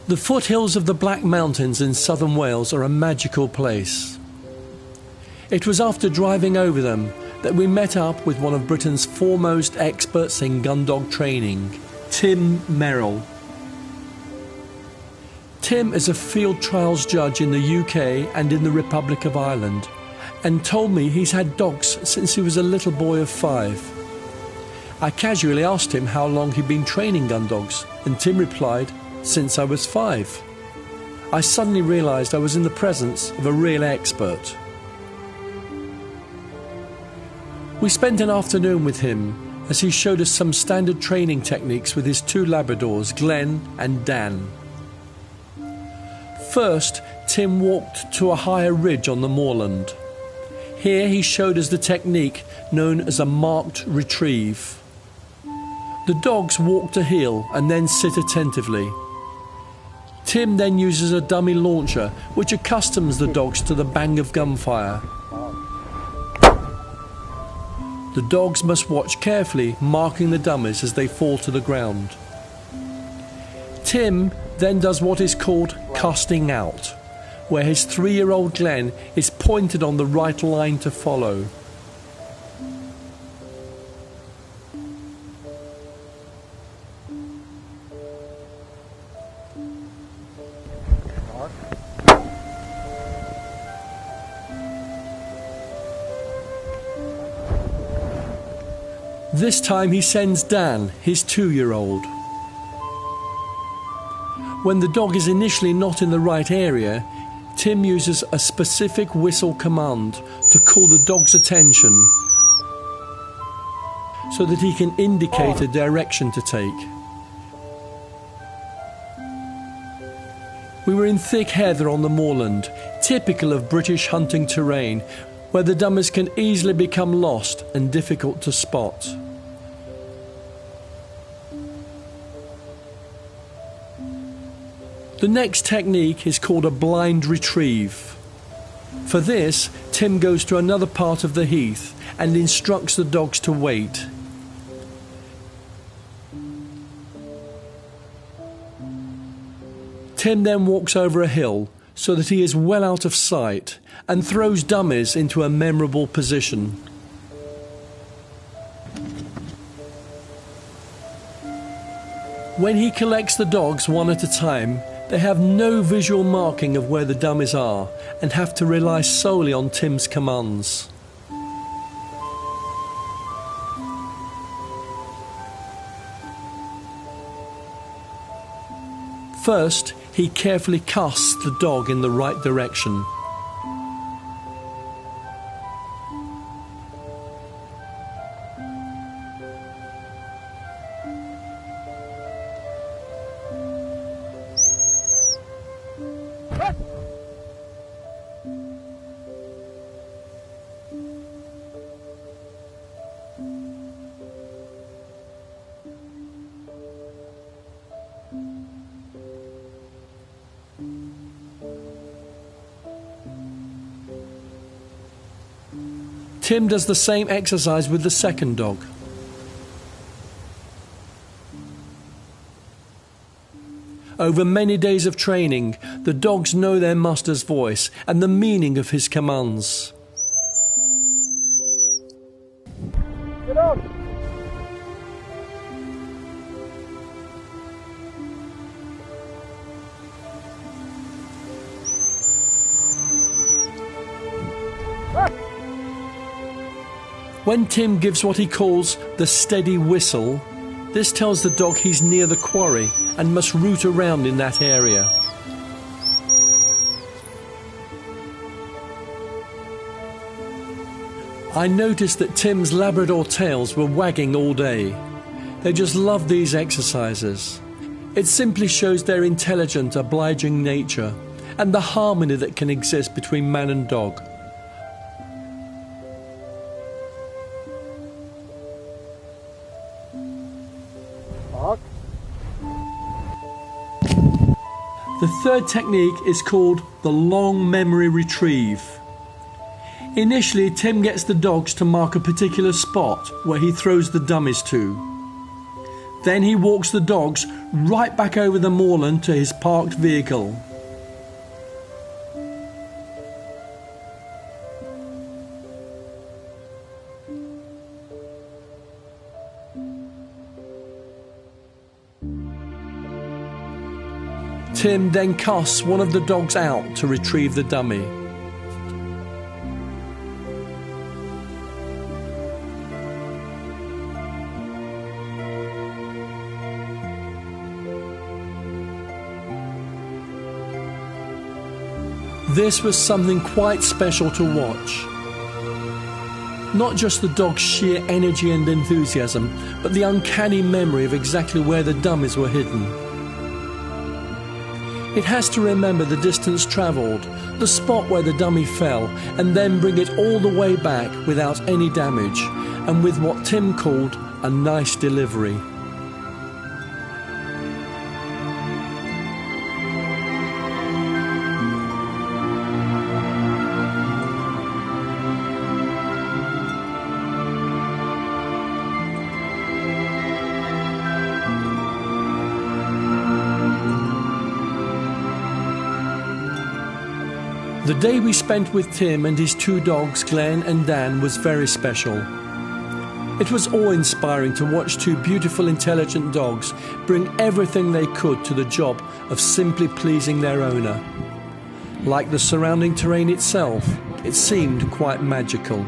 The foothills of the Black Mountains in southern Wales are a magical place. It was after driving over them that we met up with one of Britain's foremost experts in gun dog training, Tim Merrill. Tim is a field trials judge in the UK and in the Republic of Ireland, and told me he's had dogs since he was a little boy of 5. I casually asked him how long he'd been training gun dogs, and Tim replied, "Since I was 5." I suddenly realised I was in the presence of a real expert. We spent an afternoon with him as he showed us some standard training techniques with his 2 Labradors, Glenn and Dan. First, Tim walked to a higher ridge on the moorland. Here he showed us the technique known as a marked retrieve. The dogs walk to heel and then sit attentively. Tim then uses a dummy launcher which accustoms the dogs to the bang of gunfire. The dogs must watch carefully, marking the dummies as they fall to the ground. Tim then does what is called casting out, where his 3-year-old Glenn is pointed on the right line to follow. This time he sends Dan, his 2-year-old. When the dog is initially not in the right area, Tim uses a specific whistle command to call the dog's attention so that he can indicate a direction to take. We were in thick heather on the moorland, typical of British hunting terrain, where the dummies can easily become lost and difficult to spot. The next technique is called a blind retrieve. For this, Tim goes to another part of the heath and instructs the dogs to wait. Tim then walks over a hill so that he is well out of sight and throws dummies into a memorable position. When he collects the dogs one at a time, they have no visual marking of where the dummies are and have to rely solely on Tim's commands. First, he carefully casts the dog in the right direction. Tim does the same exercise with the second dog. Over many days of training, the dogs know their master's voice and the meaning of his commands. Get up! When Tim gives what he calls the steady whistle, this tells the dog he's near the quarry and must root around in that area. I noticed that Tim's Labrador tails were wagging all day. They just love these exercises. It simply shows their intelligent, obliging nature and the harmony that can exist between man and dog. The third technique is called the long memory retrieve. Initially, Tim gets the dogs to mark a particular spot where he throws the dummies to. Then he walks the dogs right back over the moorland to his parked vehicle. Tim then casts one of the dogs out to retrieve the dummy. This was something quite special to watch. Not just the dog's sheer energy and enthusiasm, but the uncanny memory of exactly where the dummies were hidden. It has to remember the distance travelled, the spot where the dummy fell, and then bring it all the way back without any damage, and with what Tim called a nice delivery. The day we spent with Tim and his two dogs, Glenn and Dan, was very special. It was awe-inspiring to watch two beautiful, intelligent dogs bring everything they could to the job of simply pleasing their owner. Like the surrounding terrain itself, it seemed quite magical.